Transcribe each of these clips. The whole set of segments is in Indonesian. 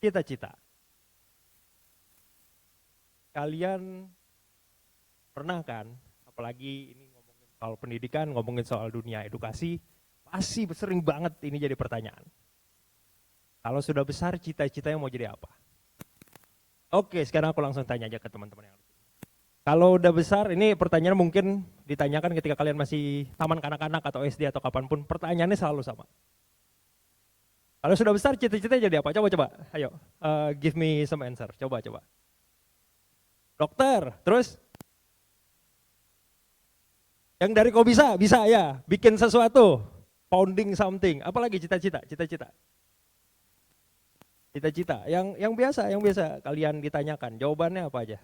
Cita-cita. Kalian pernah kan, apalagi ini ngomongin soal pendidikan, ngomongin soal dunia edukasi, pasti sering banget ini jadi pertanyaan. Kalau sudah besar, cita-citanya mau jadi apa? Oke, sekarang aku langsung tanya aja ke teman-teman yang lain. Kalau udah besar, ini pertanyaan mungkin ditanyakan ketika kalian masih taman kanak-kanak atau SD atau kapanpun, pertanyaannya selalu sama. Kalau sudah besar, cita-citanya jadi apa? Coba, ayo, give me some answer, coba. Dokter, terus? Yang dari kok bisa ya, bikin sesuatu, founding something, apalagi cita-cita. Cita-cita, yang biasa kalian ditanyakan, jawabannya apa aja?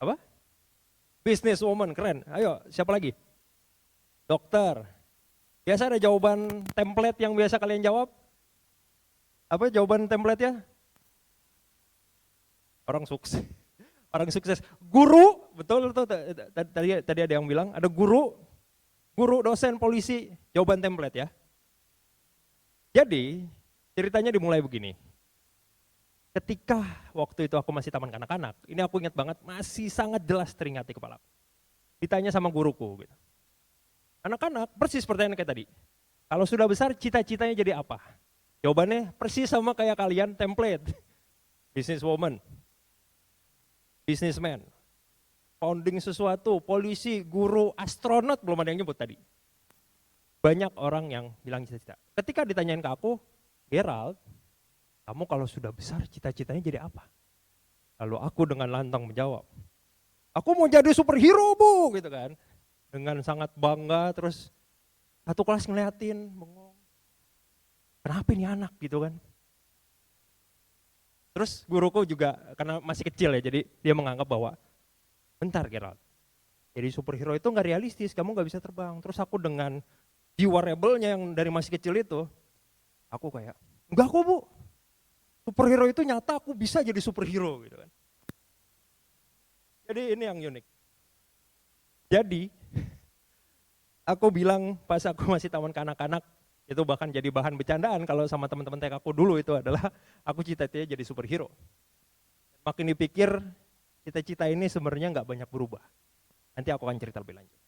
Apa? Business woman, keren. Ayo, siapa lagi? Dokter. Biasa ada jawaban template yang biasa kalian jawab? Apa jawaban template ya? Orang sukses. Orang sukses. Guru, betul. Tadi ada yang bilang, ada guru, dosen, polisi, jawaban template ya. Jadi, ceritanya dimulai begini. Ketika waktu itu aku masih taman kanak-kanak, ini aku ingat banget, masih sangat jelas teringat di kepala. Ditanya sama guruku gitu. Anak-anak persis pertanyaan kayak tadi. Kalau sudah besar cita-citanya jadi apa? Jawabannya persis sama kayak kalian, template. Businesswoman, businessman, founding sesuatu, polisi, guru, astronot, belum ada yang nyebut tadi. Banyak orang yang bilang cita-cita. Ketika ditanyain ke aku, Gerald, kamu kalau sudah besar cita-citanya jadi apa? Lalu aku dengan lantang menjawab, aku mau jadi superhero bu, gitu kan. Dengan sangat bangga, terus satu kelas ngeliatin, bengong. Kenapa ini anak gitu kan. Terus guruku juga, karena masih kecil ya, jadi dia menganggap bahwa, bentar Gerald, jadi superhero itu gak realistis, kamu gak bisa terbang. Terus aku dengan jiwa rebelnya yang dari masih kecil itu, aku kayak, enggak kok bu, superhero itu nyata aku bisa jadi superhero gitu kan. Jadi ini yang unik. Jadi aku bilang pas aku masih taman kanak-kanak, itu bahkan jadi bahan bercandaan kalau sama teman-teman TK aku dulu itu adalah aku cita-citanya jadi superhero. Makin dipikir cita-cita ini sebenarnya nggak banyak berubah. Nanti aku akan cerita lebih lanjut.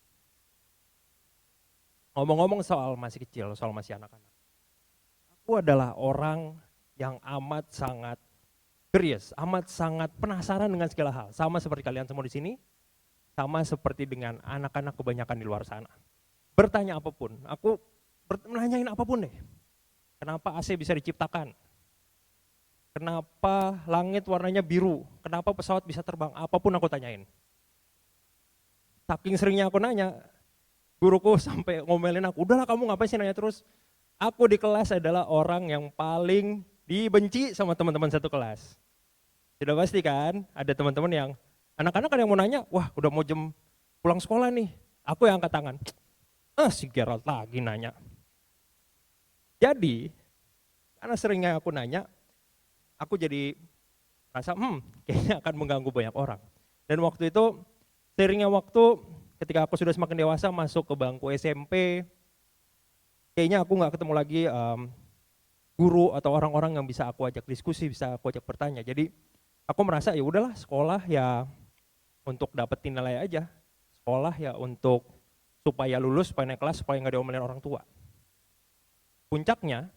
Ngomong-ngomong soal masih kecil, soal masih anak-anak. Aku adalah orang yang amat sangat curious, amat sangat penasaran dengan segala hal. Sama seperti kalian semua di sini, sama seperti dengan anak-anak kebanyakan di luar sana. Bertanya apapun, aku menanyain apapun deh. Kenapa AC bisa diciptakan? Kenapa langit warnanya biru? Kenapa pesawat bisa terbang? Apapun aku tanyain. Saking seringnya aku nanya, guruku sampai ngomelin aku, udahlah kamu ngapain sih nanya terus? Aku di kelas adalah orang yang paling dibenci sama teman-teman satu kelas. Sudah pasti kan, ada teman-teman yang, anak-anak kan yang mau nanya, wah udah mau jam pulang sekolah nih. Aku yang angkat tangan, si Gerald lagi nanya. Jadi, karena seringnya aku nanya, aku jadi rasa, kayaknya akan mengganggu banyak orang. Dan waktu itu, seiringnya waktu, ketika aku sudah semakin dewasa, masuk ke bangku SMP, kayaknya aku nggak ketemu lagi guru atau orang-orang yang bisa aku ajak diskusi, bisa aku ajak bertanya. Jadi aku merasa ya udahlah sekolah ya untuk dapetin nilai aja, sekolah ya untuk supaya lulus, supaya naik kelas, supaya nggak diomelin orang tua. Puncaknya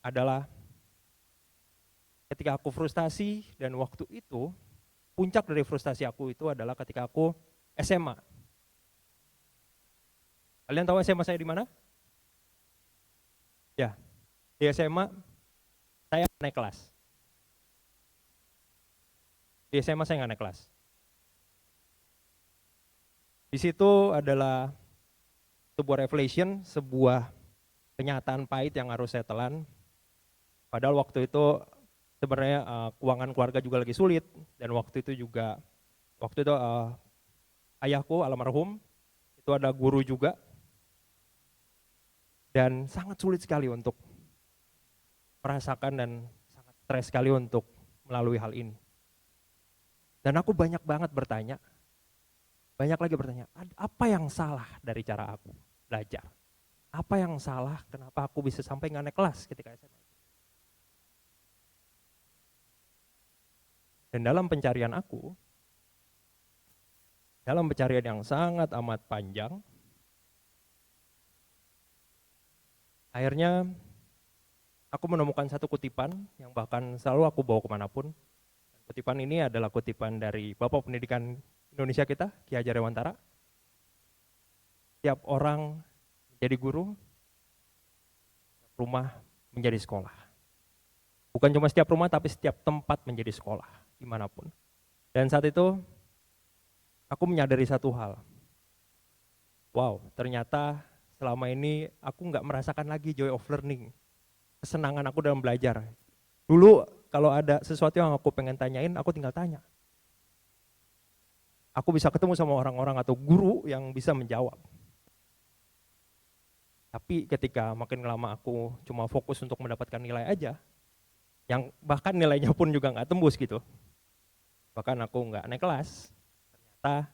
adalah ketika aku frustasi dan waktu itu puncak dari frustasi aku itu adalah ketika aku SMA. Kalian tahu SMA saya di mana? Ya, di SMA saya naik kelas. Di SMA saya nggak naik kelas. Di situ adalah sebuah revelation, sebuah kenyataan pahit yang harus saya telan. Padahal waktu itu sebenarnya keuangan keluarga juga lagi sulit dan waktu itu ayahku almarhum itu ada guru juga. Dan sangat sulit sekali untuk merasakan dan sangat stres sekali untuk melalui hal ini. Dan aku banyak banget bertanya, apa yang salah dari cara aku belajar? Apa yang salah, kenapa aku bisa sampai nggak naik kelas ketika SMA? Dan dalam pencarian aku, dalam pencarian yang sangat amat panjang, akhirnya aku menemukan satu kutipan yang bahkan selalu aku bawa kemanapun. Kutipan ini adalah kutipan dari Bapak Pendidikan Indonesia kita, Ki Hajar Dewantara. Tiap orang menjadi guru, rumah menjadi sekolah. Bukan cuma setiap rumah, tapi setiap tempat menjadi sekolah, dimanapun. Dan saat itu, aku menyadari satu hal. Wow, ternyata selama ini aku nggak merasakan lagi joy of learning. Kesenangan aku dalam belajar. Dulu kalau ada sesuatu yang aku pengen tanyain, aku tinggal tanya. Aku bisa ketemu sama orang-orang atau guru yang bisa menjawab. Tapi ketika makin lama aku cuma fokus untuk mendapatkan nilai aja, yang bahkan nilainya pun juga nggak tembus gitu. Bahkan aku nggak naik kelas, ternyata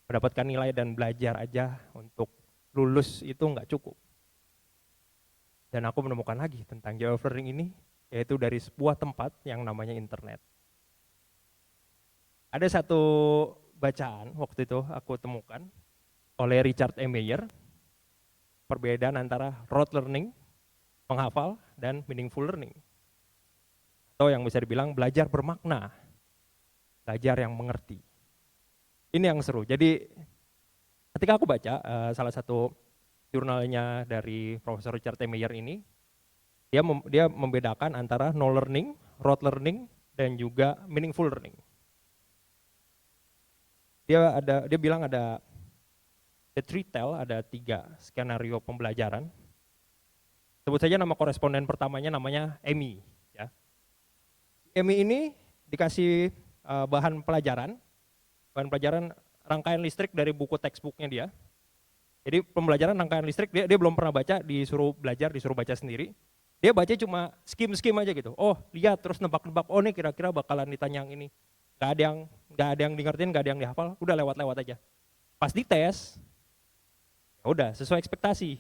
mendapatkan nilai dan belajar aja untuk lulus itu nggak cukup. Dan aku menemukan lagi tentang joy of learning ini, yaitu dari sebuah tempat yang namanya internet. Ada satu bacaan waktu itu aku temukan oleh Richard E. Meyer, perbedaan antara rote learning, menghafal, dan meaningful learning. Atau yang bisa dibilang belajar bermakna, belajar yang mengerti. Ini yang seru. Jadi ketika aku baca salah satu jurnalnya dari Profesor Richard E. Meyer ini, dia membedakan antara no learning, rote learning, dan juga meaningful learning. Dia bilang ada ada 3 skenario pembelajaran. Sebut saja nama koresponden pertamanya namanya Amy. Ya. Amy ini dikasih bahan pelajaran rangkaian listrik dari buku textbooknya dia. Jadi pembelajaran rangkaian listrik dia belum pernah baca, disuruh baca sendiri. Dia baca cuma skim aja gitu. Oh lihat terus nebak-nebak, oh nih kira-kira bakalan ditanya yang ini. Gak ada yang ngertiin, gak ada yang dihafal, udah lewat aja. Pas dites, ya udah sesuai ekspektasi.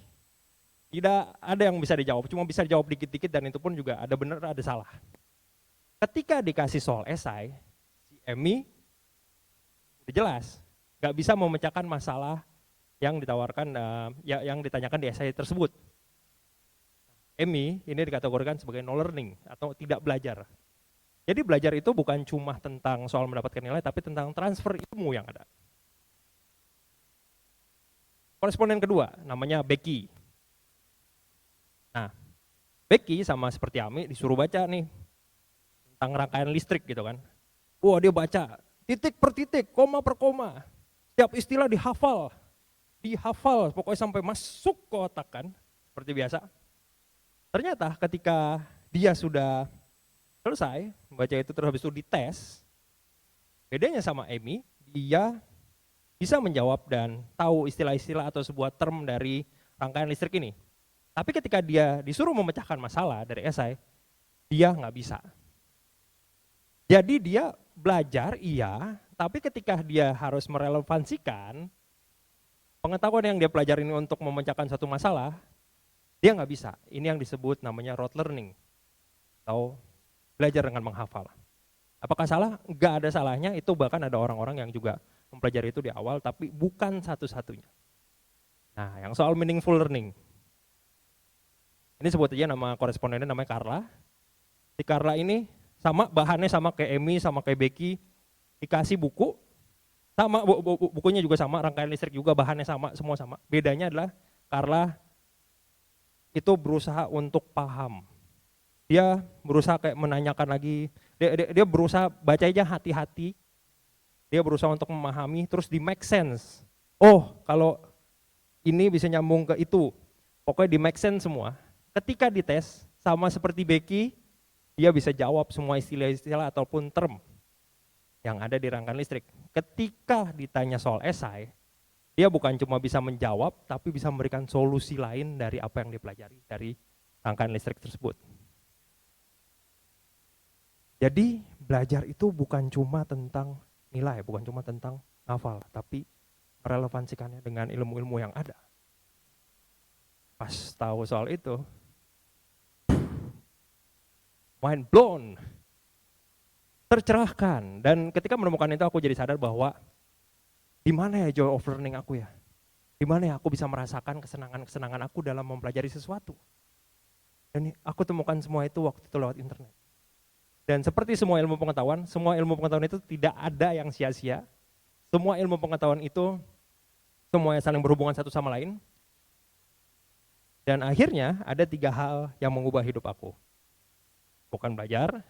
Tidak ada yang bisa dijawab, cuma bisa dijawab dikit-dikit dan itu pun juga ada benar ada salah. Ketika dikasih soal esai, si Emi udah jelas, gak bisa memecahkan masalah yang ditawarkan, yang ditanyakan di esai tersebut. Emi ini dikategorikan sebagai no learning atau tidak belajar. Jadi belajar itu bukan cuma tentang soal mendapatkan nilai, tapi tentang transfer ilmu yang ada. Koresponden kedua namanya Becky. Nah, Becky sama seperti Ami disuruh baca nih tentang rangkaian listrik gitu kan. Wah dia baca titik per titik, koma per koma. Setiap istilah dihafal, pokoknya sampai masuk ke otak kan, seperti biasa. Ternyata ketika dia sudah selesai membaca itu terus habis itu dites, bedanya sama Amy, dia bisa menjawab dan tahu istilah-istilah atau sebuah term dari rangkaian listrik ini. Tapi ketika dia disuruh memecahkan masalah dari esai, dia nggak bisa. Jadi dia belajar iya, tapi ketika dia harus merelevansikan pengetahuan yang dia pelajari ini untuk memecahkan satu masalah, dia nggak bisa. Ini yang disebut namanya rote learning atau belajar dengan menghafal. Apakah salah? Nggak ada salahnya, itu bahkan ada orang-orang yang juga mempelajari itu di awal, tapi bukan satu-satunya. Nah, yang soal meaningful learning. Ini sebut aja nama korespondennya namanya Carla. Si Carla ini sama bahannya sama kayak Amy, sama kayak Becky, dikasih buku, sama bukunya juga sama, rangkaian listrik juga bahannya sama, semua sama. Bedanya adalah Carla itu berusaha untuk paham. Dia berusaha kayak menanyakan lagi, dia berusaha baca aja hati-hati, dia berusaha untuk memahami, terus di make sense. Oh kalau ini bisa nyambung ke itu, pokoknya di make sense semua. Ketika dites, sama seperti Becky, dia bisa jawab semua istilah-istilah ataupun term yang ada di rangkaian listrik. Ketika ditanya soal esai, dia bukan cuma bisa menjawab, tapi bisa memberikan solusi lain dari apa yang dipelajari dari rangkaian listrik tersebut. Jadi belajar itu bukan cuma tentang nilai, bukan cuma tentang hafal, tapi merelevansikannya dengan ilmu-ilmu yang ada. Pas tahu soal itu, mind blown. tercerahkan. Dan ketika menemukan itu aku jadi sadar bahwa di mana ya joy of learning aku ya? Di mana ya aku bisa merasakan kesenangan-kesenangan aku dalam mempelajari sesuatu. Dan aku temukan semua itu waktu itu lewat internet. Dan seperti semua ilmu pengetahuan itu tidak ada yang sia-sia. Semua ilmu pengetahuan itu semuanya saling berhubungan satu sama lain. Dan akhirnya ada 3 hal yang mengubah hidup aku. Bukan belajar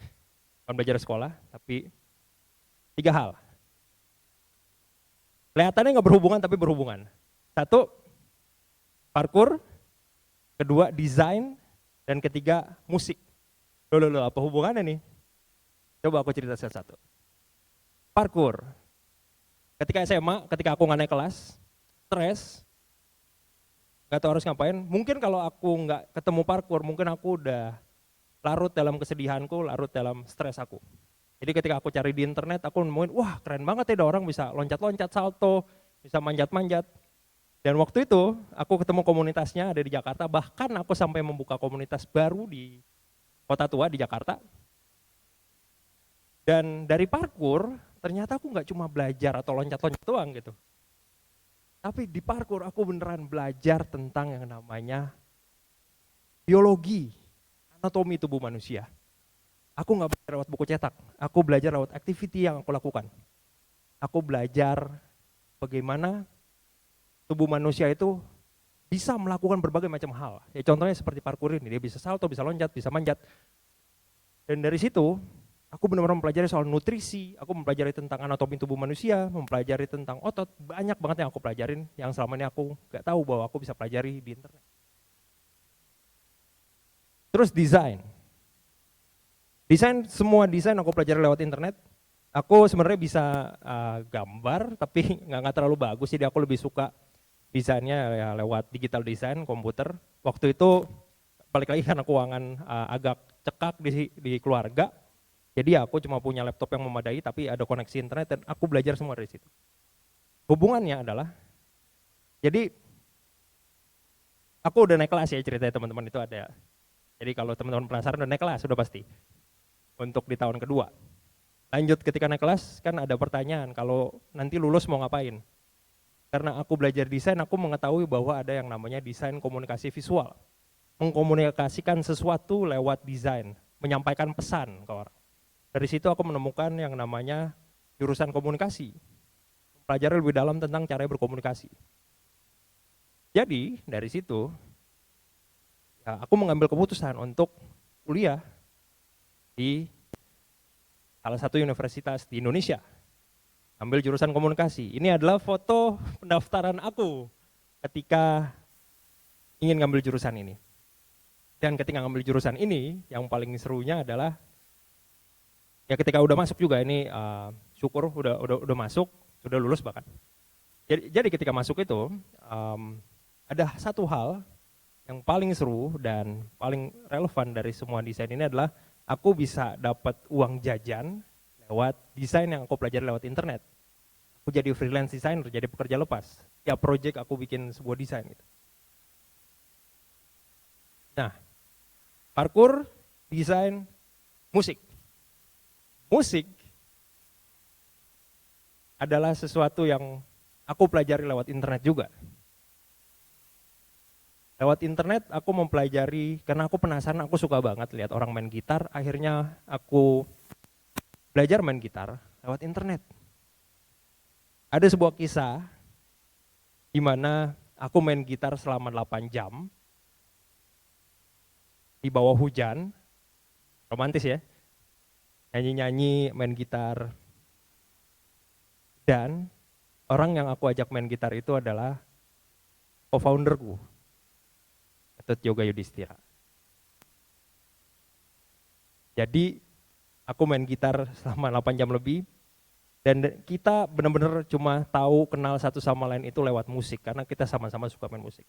sekolah, tapi 3 hal. Kelihatannya nggak berhubungan tapi berhubungan. 1, parkour, 2, desain, dan 3, musik. Loh, apa hubungannya nih? Coba aku cerita satu. Parkour. Ketika SMA, ketika aku nggak naik kelas, stres, nggak tahu harus ngapain. Mungkin kalau aku nggak ketemu parkour, mungkin aku udah larut dalam kesedihanku, larut dalam stres aku. Jadi ketika aku cari di internet, aku nemuin, wah keren banget ya ada orang bisa loncat-loncat, salto, bisa manjat-manjat. Dan waktu itu aku ketemu komunitasnya ada di Jakarta, bahkan aku sampai membuka komunitas baru di Kota Tua di Jakarta. Dan dari parkour, ternyata aku nggak cuma belajar atau loncat-loncat doang gitu. Tapi di parkour aku beneran belajar tentang yang namanya biologi, anatomi tubuh manusia. Aku nggak belajar lewat buku cetak, aku belajar lewat activity yang aku lakukan. Aku belajar bagaimana tubuh manusia itu bisa melakukan berbagai macam hal. Ya contohnya seperti parkour ini, dia bisa salto, bisa loncat, bisa manjat. Dan dari situ, aku benar-benar mempelajari soal nutrisi, aku mempelajari tentang anatomi tubuh manusia, mempelajari tentang otot, banyak banget yang aku pelajarin, yang selama ini aku nggak tahu bahwa aku bisa pelajari di internet. Terus desain. Semua desain aku pelajari lewat internet. Aku sebenarnya bisa gambar, tapi nggak terlalu bagus, jadi aku lebih suka desainnya ya lewat digital design, komputer. Waktu itu balik lagi karena keuangan agak cekak di keluarga, jadi aku cuma punya laptop yang memadai, tapi ada koneksi internet dan aku belajar semua dari situ. Hubungannya adalah, jadi aku udah naik kelas ya ceritanya teman-teman itu ada. Jadi kalau teman-teman penasaran udah naik kelas, sudah pasti. Untuk di tahun kedua. Lanjut ketika naik kelas kan ada pertanyaan, kalau nanti lulus mau ngapain? Karena aku belajar desain, aku mengetahui bahwa ada yang namanya desain komunikasi visual. Mengkomunikasikan sesuatu lewat desain, menyampaikan pesan ke orang. Dari situ aku menemukan yang namanya jurusan komunikasi. Pelajari lebih dalam tentang cara berkomunikasi. Jadi dari situ, ya, aku mengambil keputusan untuk kuliah di salah satu universitas di Indonesia, ambil jurusan komunikasi. Ini adalah foto pendaftaran aku ketika ingin ngambil jurusan ini. Dan ketika ngambil jurusan ini, yang paling serunya adalah ya ketika udah masuk juga ini syukur udah masuk, sudah lulus bahkan. Jadi ketika masuk itu ada satu hal yang paling seru dan paling relevan dari semua desain ini adalah aku bisa dapat uang jajan lewat desain yang aku pelajari lewat internet. Aku jadi freelance designer, jadi pekerja lepas. Tiap project aku bikin sebuah desain gitu. Nah, parkour, desain, musik. Musik adalah sesuatu yang aku pelajari lewat internet juga. Lewat internet aku mempelajari, karena aku penasaran, aku suka banget lihat orang main gitar, akhirnya aku belajar main gitar lewat internet. Ada sebuah kisah di mana aku main gitar selama 8 jam di bawah hujan, romantis ya, nyanyi-nyanyi, main gitar. Dan orang yang aku ajak main gitar itu adalah co-founderku, Ketut Yoga Yudhistira. Jadi aku main gitar selama 8 jam lebih, dan kita benar-benar cuma tahu kenal satu sama lain itu lewat musik, karena kita sama-sama suka main musik.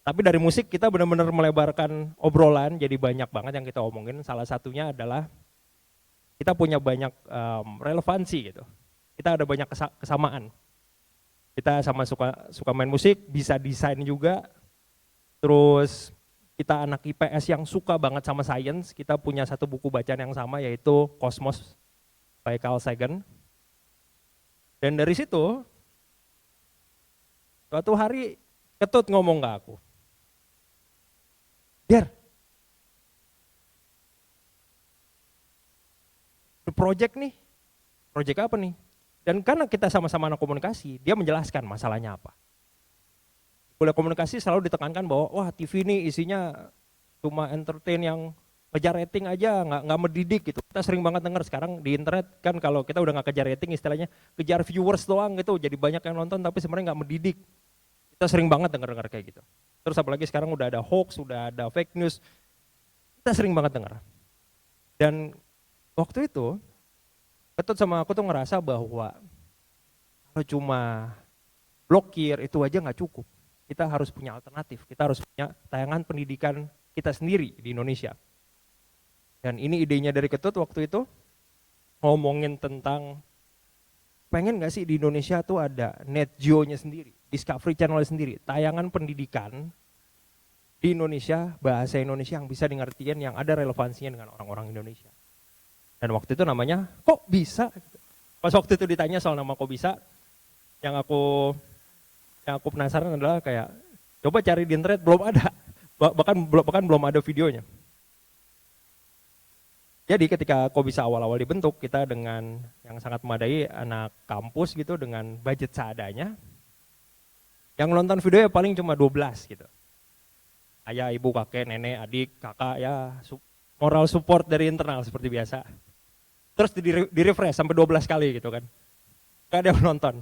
Tapi dari musik kita benar-benar melebarkan obrolan, jadi banyak banget yang kita omongin. Salah satunya adalah kita punya banyak relevansi gitu. Kita ada banyak kesamaan. Kita sama suka main musik, bisa desain juga. Terus kita anak IPS yang suka banget sama sains, kita punya satu buku bacaan yang sama yaitu Kosmos. by Carl Sagan. Dan dari situ, suatu hari Ketut ngomong ke aku, Der, project nih, project apa nih? Dan karena kita sama-sama anak komunikasi, dia menjelaskan masalahnya apa. Kuliah komunikasi selalu ditekankan bahwa wah TV ini isinya cuma entertain yang kejar rating aja, nggak mendidik gitu. Kita sering banget dengar sekarang di internet kan kalau kita udah nggak kejar rating istilahnya kejar viewers doang gitu, jadi banyak yang nonton tapi sebenarnya nggak mendidik. Kita sering banget dengar kayak gitu. Terus apalagi sekarang udah ada hoax, udah ada fake news, kita sering banget dengar. Dan waktu itu Ketut sama aku tuh ngerasa bahwa kalau cuma blokir itu aja nggak cukup. Kita harus punya alternatif, kita harus punya tayangan pendidikan kita sendiri di Indonesia. Dan ini idenya dari Ketut waktu itu, ngomongin tentang pengen gak sih di Indonesia tuh ada Net Geo-nya sendiri, Discovery Channel sendiri, tayangan pendidikan di Indonesia, bahasa Indonesia yang bisa dimengertiin, yang ada relevansinya dengan orang-orang Indonesia. Dan waktu itu namanya, kok bisa? Pas waktu itu ditanya soal nama kok bisa, yang aku penasaran adalah kayak, coba cari di internet, belum ada, bahkan belum ada videonya. Jadi ketika Kok Bisa awal-awal dibentuk, kita dengan yang sangat memadai anak kampus gitu dengan budget seadanya. Yang nonton videonya paling cuma 12 gitu. Ayah, ibu, kakek, nenek, adik, kakak ya moral support dari internal seperti biasa. Terus di refresh sampai 12 kali gitu kan. Gak ada yang nonton.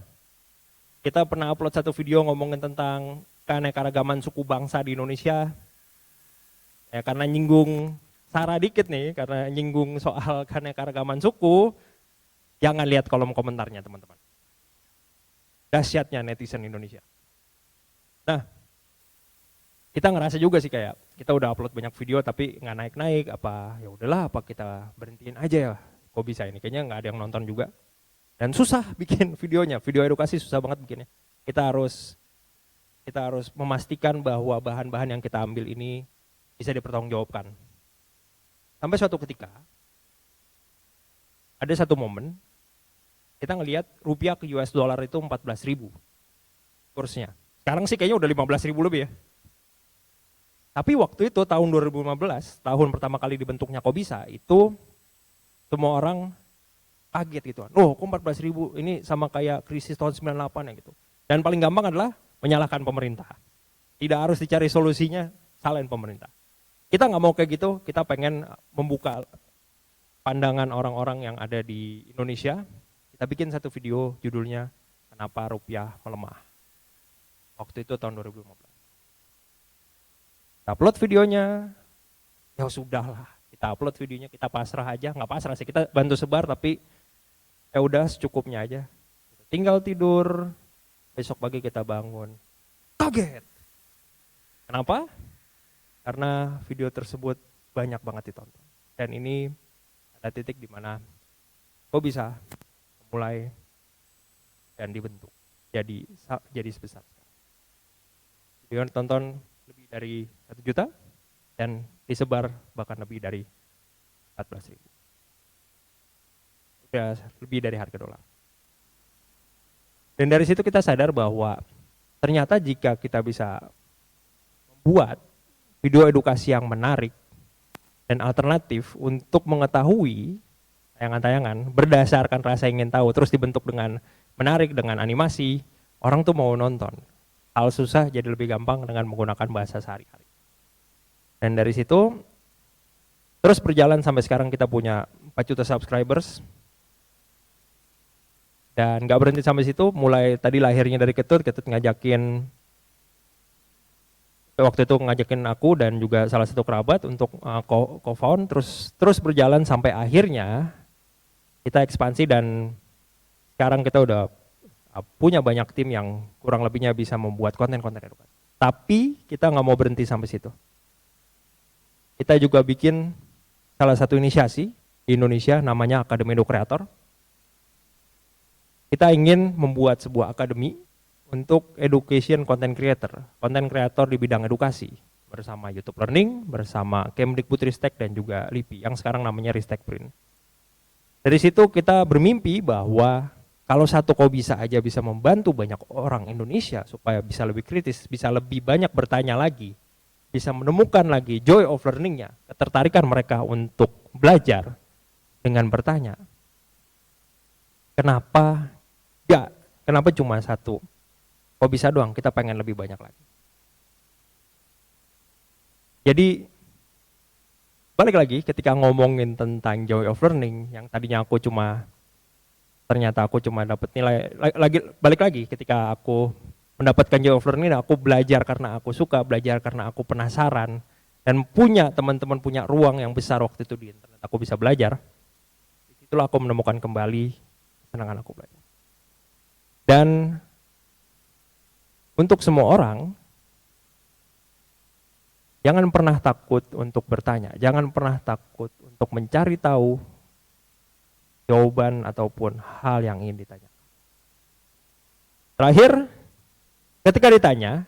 Kita pernah upload satu video ngomongin tentang keanekaragaman suku bangsa di Indonesia. Ya karena nyinggung Sarah dikit nih, karena nyinggung soal keanekaragaman suku, jangan lihat kolom komentarnya teman-teman. Dahsyatnya netizen Indonesia. Nah, kita ngerasa juga sih kayak, kita udah upload banyak video tapi nggak naik-naik, apa ya udahlah apa kita berhentiin aja ya, Kok Bisa ini, kayaknya nggak ada yang nonton juga. Dan susah bikin videonya, video edukasi susah banget bikinnya. Kita harus memastikan bahwa bahan-bahan yang kita ambil ini bisa dipertanggungjawabkan. Sampai suatu ketika, ada satu momen, kita ngelihat rupiah ke US dollar itu 14.000 kursnya. Sekarang sih kayaknya udah 15.000 lebih ya. Tapi waktu itu tahun 2015, tahun pertama kali dibentuknya Kok Bisa, itu semua orang kaget gitu. Oh kok 14.000, ini sama kayak krisis tahun 98 ya gitu. Dan paling gampang adalah menyalahkan pemerintah. Tidak harus dicari solusinya, salahin pemerintah. Kita nggak mau kayak gitu, kita pengen membuka pandangan orang-orang yang ada di Indonesia. Kita bikin satu video judulnya Kenapa Rupiah Melemah. Waktu itu tahun 2015. Kita upload videonya, ya sudahlah. Kita upload videonya, kita pasrah aja, nggak pasrah sih, kita bantu sebar tapi ya udah secukupnya aja. Tinggal tidur, besok pagi kita bangun. Kaget. Kenapa? Karena video tersebut banyak banget ditonton. Dan ini ada titik di mana Kok Bisa mulai dan dibentuk jadi sebesar. Video tonton lebih dari 1 juta dan disebar bahkan lebih dari 14.000. Udah lebih dari harga dolar. Dan dari situ kita sadar bahwa ternyata jika kita bisa membuat video edukasi yang menarik dan alternatif untuk mengetahui tayangan-tayangan berdasarkan rasa ingin tahu, terus dibentuk dengan menarik dengan animasi, orang tuh mau nonton. Hal susah jadi lebih gampang dengan menggunakan bahasa sehari-hari. Dan dari situ terus berjalan sampai sekarang kita punya 4 juta subscribers. Dan gak berhenti sampai situ, mulai tadi lahirnya dari Ketut ngajakin, waktu itu ngajakin aku dan juga salah satu kerabat untuk co-found, terus berjalan sampai akhirnya kita ekspansi dan sekarang kita udah punya banyak tim yang kurang lebihnya bisa membuat konten-konten edukasi. Tapi kita nggak mau berhenti sampai situ. Kita juga bikin salah satu inisiasi di Indonesia namanya Akademi Edu Kreator. Kita ingin membuat sebuah akademi untuk education content creator di bidang edukasi bersama YouTube Learning, bersama Kemdikbudristek dan juga LIPI yang sekarang namanya Ristek Print. Dari situ kita bermimpi bahwa kalau satu Kobisa aja bisa membantu banyak orang Indonesia supaya bisa lebih kritis, bisa lebih banyak bertanya lagi, bisa menemukan lagi joy of learningnya, ketertarikan mereka untuk belajar dengan bertanya. Kenapa enggak? Kenapa cuma satu? Kok bisa doang? Kita pengen lebih banyak lagi. Jadi balik lagi ketika ngomongin tentang joy of learning, yang tadinya aku cuma ternyata aku cuma dapat nilai balik lagi ketika aku mendapatkan joy of learning, aku belajar karena aku suka, belajar karena aku penasaran, dan punya teman-teman punya ruang yang besar waktu itu di internet, aku bisa belajar. Itulah aku menemukan kembali kesenangan aku belajar. Dan untuk semua orang, jangan pernah takut untuk bertanya, jangan pernah takut untuk mencari tahu jawaban ataupun hal yang ingin ditanya. Terakhir, ketika ditanya,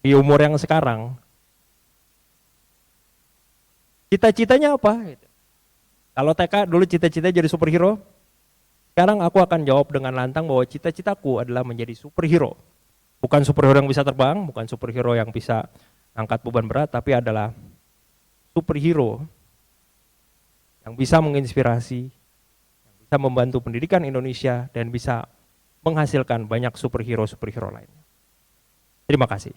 di umur yang sekarang, cita-citanya apa? Kalau TK dulu cita-cita jadi superhero, sekarang aku akan jawab dengan lantang bahwa cita-citaku adalah menjadi superhero. Bukan superhero yang bisa terbang, bukan superhero yang bisa angkat beban berat, tapi adalah superhero yang bisa menginspirasi, yang bisa membantu pendidikan Indonesia, dan bisa menghasilkan banyak superhero-superhero lainnya. Terima kasih.